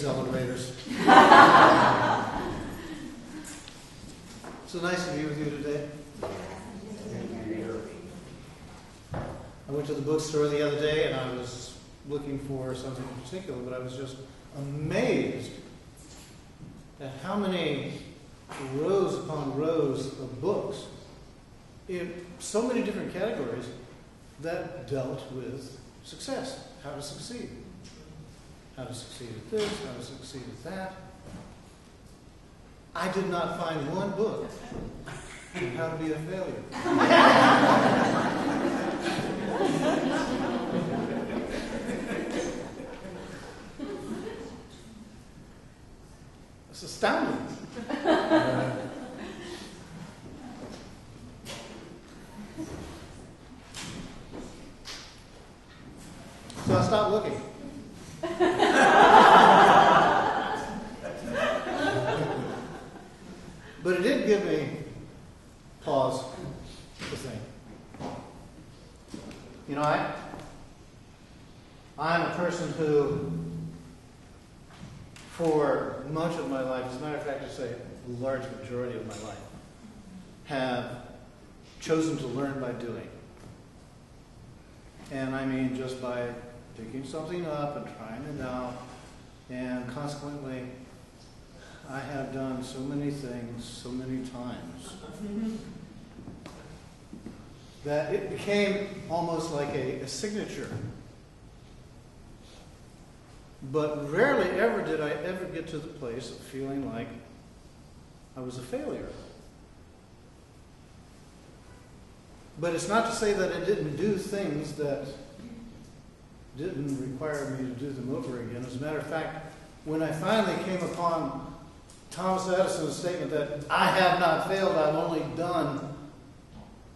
accelerators. So nice to be with you today. I went to the bookstore the other day and I was looking for something in particular, but I was just amazed at how many rows upon rows of books in so many different categories that dealt with success, how to succeed. How to succeed at this, how to succeed at that. I did not find one book on how to be a failure. It's astounding. So I stopped looking. But it did give me pause to think. You know, I'm a person who, for much of my life, as a matter of fact, I say a large majority of my life, have chosen to learn by doing. And I mean just by picking something up and trying it out, and consequently, I have done so many things so many times that it became almost like a signature. But rarely ever did I ever get to the place of feeling like I was a failure. But it's not to say that I didn't do things that didn't require me to do them over again. As a matter of fact, when I finally came upon Thomas Edison's statement that I have not failed, I've only done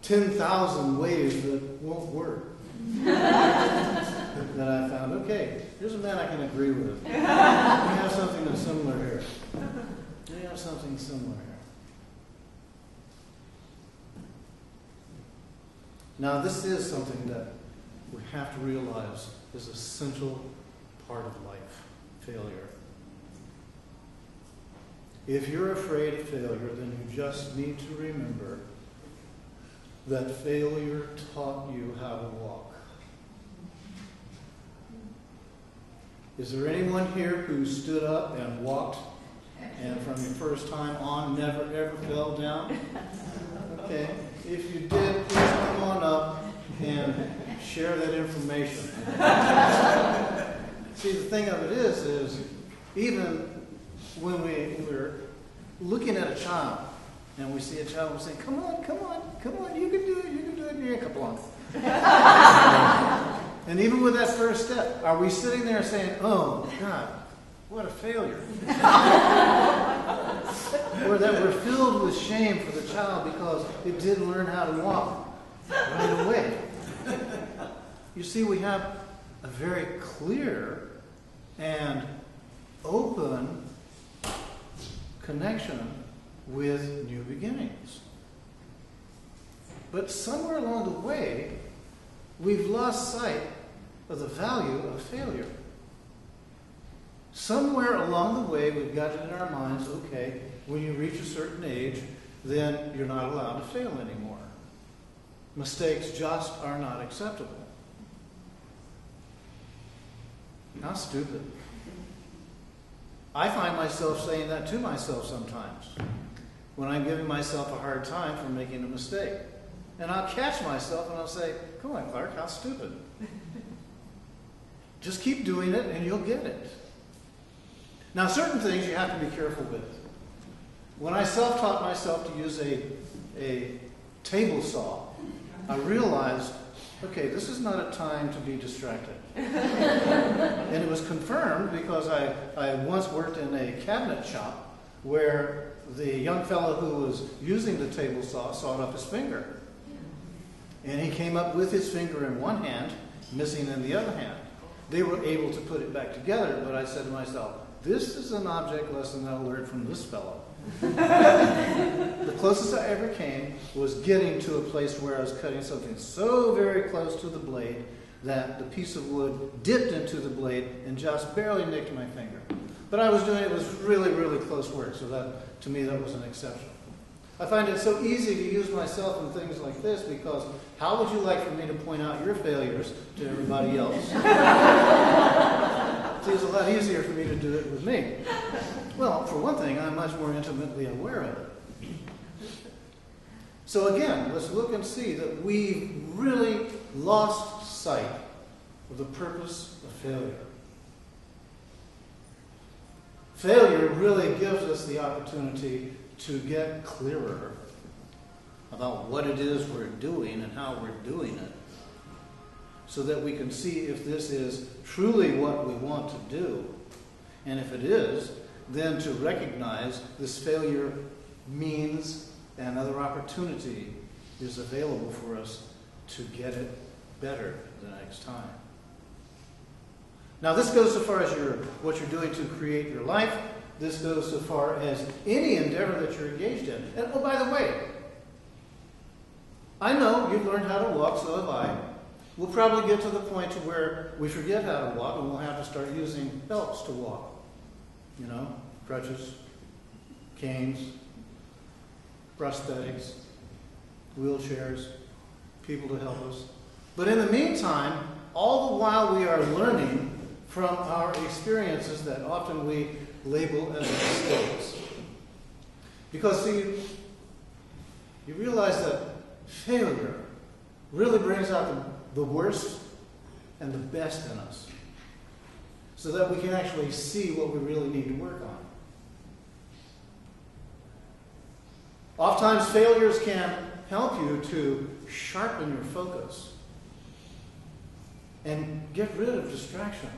10,000 ways that won't work, that I found, okay, here's a man I can agree with. We have something that's similar here. We have something similar here. Now, this is something that we have to realize is an essential part of life, failure. If you're afraid of failure, then you just need to remember that failure taught you how to walk. Is there anyone here who stood up and walked and from the first time on never ever fell down? Okay. If you did, please come on up and share that information. See, the thing of it is even when we're looking at a child and we see a child, we're saying, come on, you can do it, you ain't come along. And even with that first step, are we sitting there saying, oh, God, what a failure? Or that we're filled with shame for the child because it didn't learn how to walk right away. You see, we have a very clear and open connection with new beginnings. But somewhere along the way, we've lost sight of the value of failure. Somewhere along the way, we've got it in our minds, okay, when you reach a certain age, then you're not allowed to fail anymore. Mistakes just are not acceptable. How stupid. I find myself saying that to myself sometimes when I'm giving myself a hard time for making a mistake. And I'll catch myself and I'll say, come on, Clark, how stupid. Just keep doing it and you'll get it. Now, certain things you have to be careful with. When I self-taught myself to use a table saw, I realized, okay, this is not a time to be distracted. And it was confirmed because I once worked in a cabinet shop where the young fellow who was using the table saw sawed up his finger. And he came up with his finger in one hand, missing in the other hand. They were able to put it back together, but I said to myself, this is an object lesson I'll learn from this fellow. The closest I ever came was getting to a place where I was cutting something so very close to the blade that the piece of wood dipped into the blade and just barely nicked my finger. But I was doing it was really, really close work, so that, to me, that was an exception. I find it so easy to use myself in things like this because how would you like for me to point out your failures to everybody else? See, it's a lot easier for me to do it with me. Well, for one thing, I'm much more intimately aware of it. So again, let's look and see that we really lost sight of the purpose of failure. Failure really gives us the opportunity to get clearer about what it is we're doing and how we're doing it, so that we can see if this is truly what we want to do. And if it is, then to recognize this failure means another opportunity is available for us to get it better the next time. Now this goes so far as what you're doing to create your life. This goes so far as any endeavor that you're engaged in. And oh, by the way, I know you've learned how to walk, so have I. We'll probably get to the point to where we forget how to walk and we'll have to start using helps to walk. You know, crutches, canes, prosthetics, wheelchairs, people to help us. But in the meantime, all the while we are learning from our experiences that often we label as mistakes. Because, see, you realize that failure really brings out the worst and the best in us, so that we can actually see what we really need to work on. Oftentimes, failures can help you to sharpen your focus and get rid of distractions.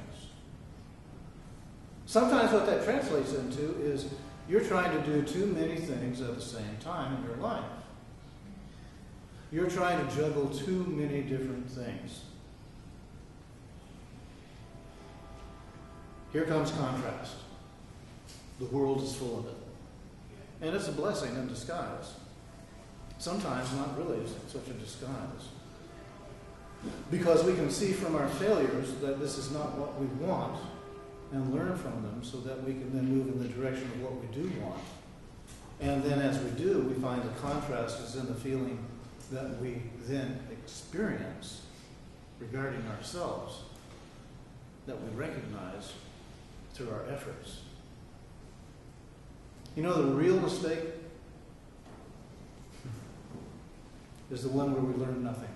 Sometimes what that translates into is you're trying to do too many things at the same time in your life. You're trying to juggle too many different things. Here comes contrast. The world is full of it. And it's a blessing in disguise. Sometimes not really such a disguise. Because we can see from our failures that this is not what we want and learn from them so that we can then move in the direction of what we do want. And then as we do, we find the contrast is in the feeling that we then experience regarding ourselves that we recognize through our efforts. You know, the real mistake is the one where we learn nothing.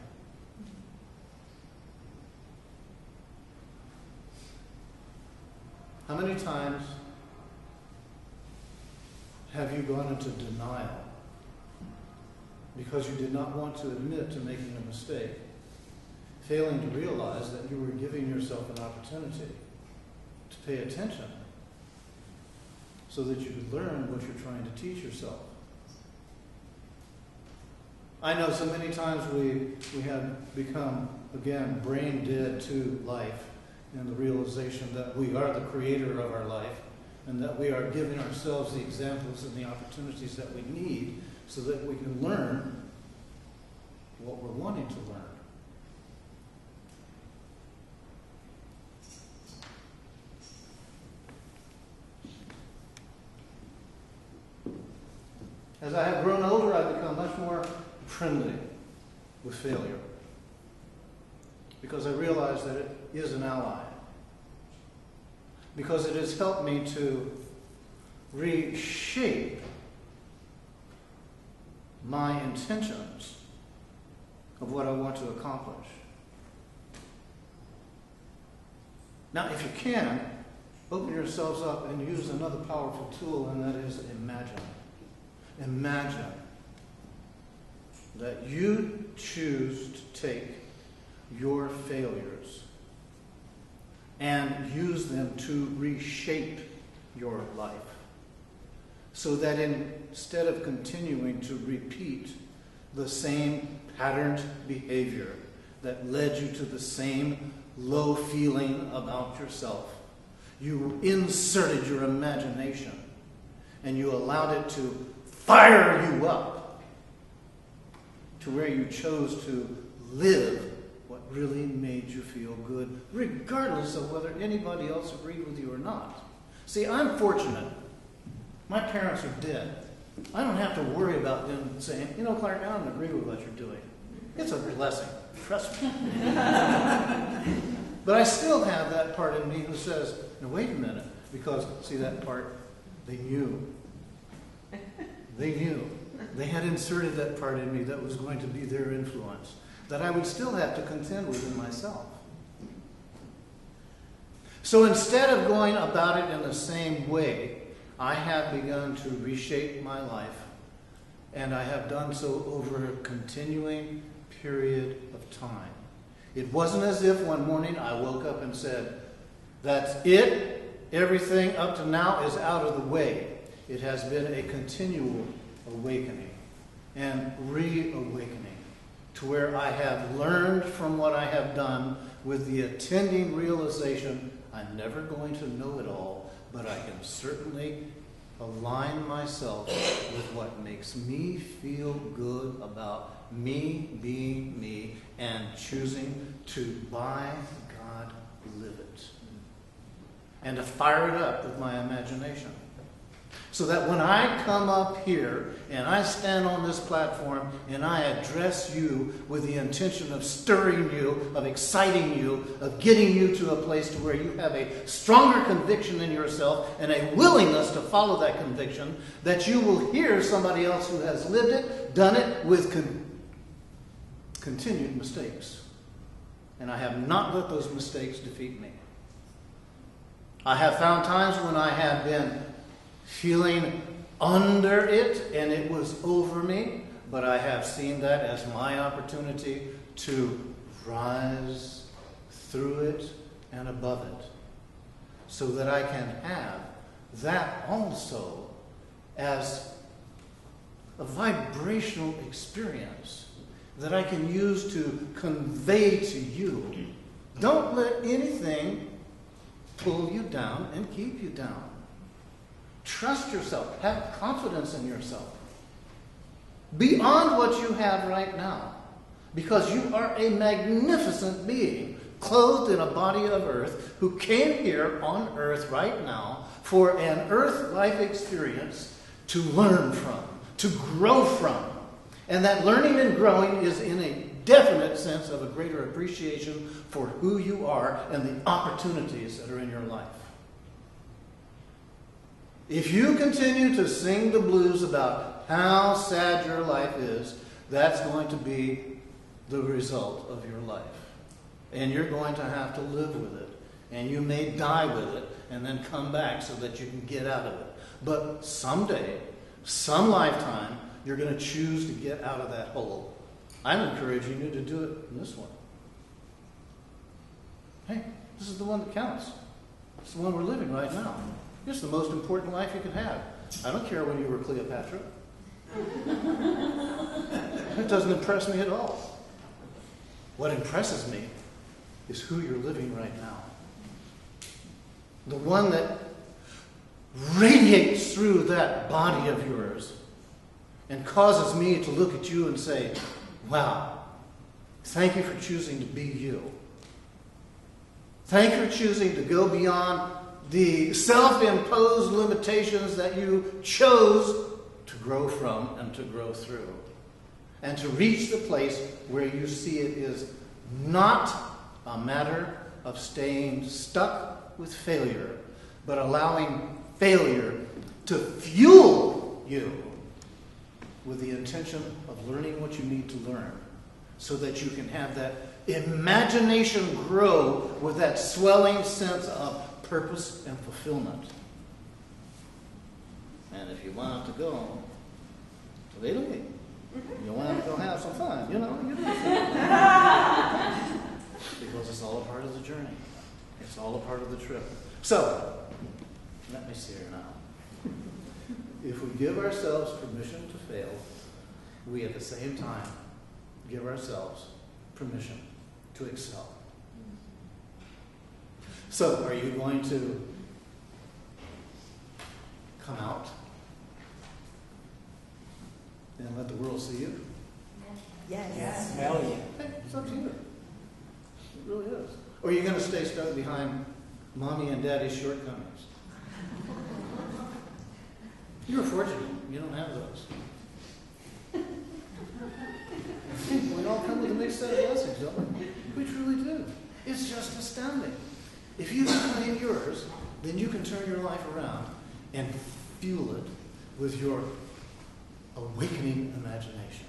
How many times have you gone into denial because you did not want to admit to making a mistake, failing to realize that you were giving yourself an opportunity to pay attention so that you could learn what you're trying to teach yourself? I know so many times we have become, again, brain dead to life in the realization that we are the creator of our life and that we are giving ourselves the examples and the opportunities that we need so that we can learn what we're wanting to learn. As I have grown older, I've become much more friendly with failure because I realize that it is an ally. Because it has helped me to reshape my intentions of what I want to accomplish. Now, if you can, open yourselves up and use another powerful tool, and that is imagine. Imagine that you choose to take your failures and use them to reshape your life so that instead of continuing to repeat the same patterned behavior that led you to the same low feeling about yourself, you inserted your imagination and you allowed it to fire you up to where you chose to live what really made you feel good, regardless of whether anybody else agreed with you or not. See, I'm fortunate. My parents are dead. I don't have to worry about them saying, you know, Clark, I don't agree with what you're doing. It's a blessing. Trust me. But I still have that part in me who says, no, wait a minute. Because, see that part? They knew. They knew. They had inserted that part in me that was going to be their influence, that I would still have to contend with in myself. So instead of going about it in the same way, I have begun to reshape my life, and I have done so over a continuing period of time. It wasn't as if one morning I woke up and said, that's it, everything up to now is out of the way. It has been a continual awakening and reawakening to where I have learned from what I have done with the attending realization I'm never going to know it all, but I can certainly align myself with what makes me feel good about me being me and choosing to, by God, live it. And to fire it up with my imagination. So that when I come up here and I stand on this platform and I address you with the intention of stirring you, of exciting you, of getting you to a place to where you have a stronger conviction in yourself and a willingness to follow that conviction, that you will hear somebody else who has lived it, done it with continued mistakes. And I have not let those mistakes defeat me. I have found times when I have been feeling under it and it was over me, but I have seen that as my opportunity to rise through it and above it, so that I can have that also as a vibrational experience that I can use to convey to you. Don't let anything pull you down and keep you down. Trust yourself. Have confidence in yourself. Beyond what you have right now. Because you are a magnificent being, clothed in a body of earth, who came here on earth right now for an earth life experience to learn from, to grow from. And that learning and growing is in a definite sense of a greater appreciation for who you are and the opportunities that are in your life. If you continue to sing the blues about how sad your life is, that's going to be the result of your life. And you're going to have to live with it. And you may die with it and then come back so that you can get out of it. But someday, some lifetime, you're going to choose to get out of that hole. I'm encouraging you to do it in this one. Hey, this is the one that counts. It's the one we're living right now. It's the most important life you could have. I don't care when you were Cleopatra. It doesn't impress me at all. What impresses me is who you're living right now. The one that radiates through that body of yours and causes me to look at you and say, wow, thank you for choosing to be you. Thank you for choosing to go beyond the self-imposed limitations that you chose to grow from and to grow through. And to reach the place where you see it is not a matter of staying stuck with failure, but allowing failure to fuel you with the intention of learning what you need to learn, so that you can have that imagination grow with that swelling sense of purpose and fulfillment. And if you want to go to Italy, you want to go have some fun, you do. Because it's all a part of the journey. It's all a part of the trip. So, let me see here now. If we give ourselves permission to fail, we at the same time give ourselves permission to excel. So, are you going to come out and let the world see you? Yes. Hell yeah. Hey, it's up to you. It really is. Or are you going to stay stuck behind mommy and daddy's shortcomings? You're fortunate. You don't have those. We all come with a mixed set of blessings, don't we? We truly do. It's just astounding. If you can claim yours, then you can turn your life around and fuel it with your awakening imagination.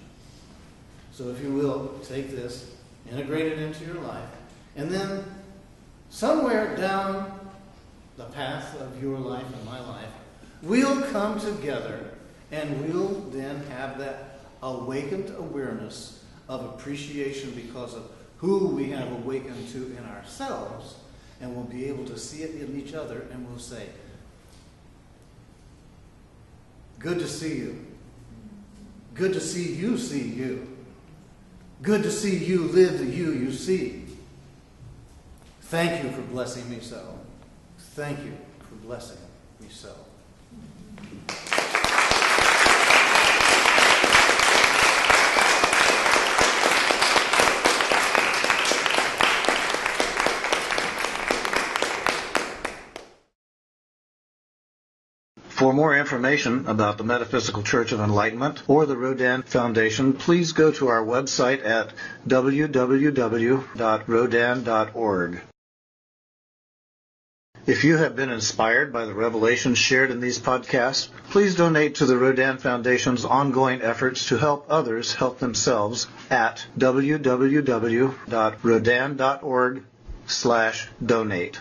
So if you will, take this, integrate it into your life, and then somewhere down the path of your life and my life, we'll come together and we'll then have that awakened awareness of appreciation because of who we have awakened to in ourselves, and we'll be able to see it in each other, and we'll say, good to see you. Good to see you you. Good to see you live the you see. Thank you for blessing me so. Thank you for blessing me so. For more information about the Metaphysical Church of Enlightenment or the Rodin Foundation, please go to our website at www.rodin.org. If you have been inspired by the revelations shared in these podcasts, please donate to the Rodin Foundation's ongoing efforts to help others help themselves at www.rodin.org/donate.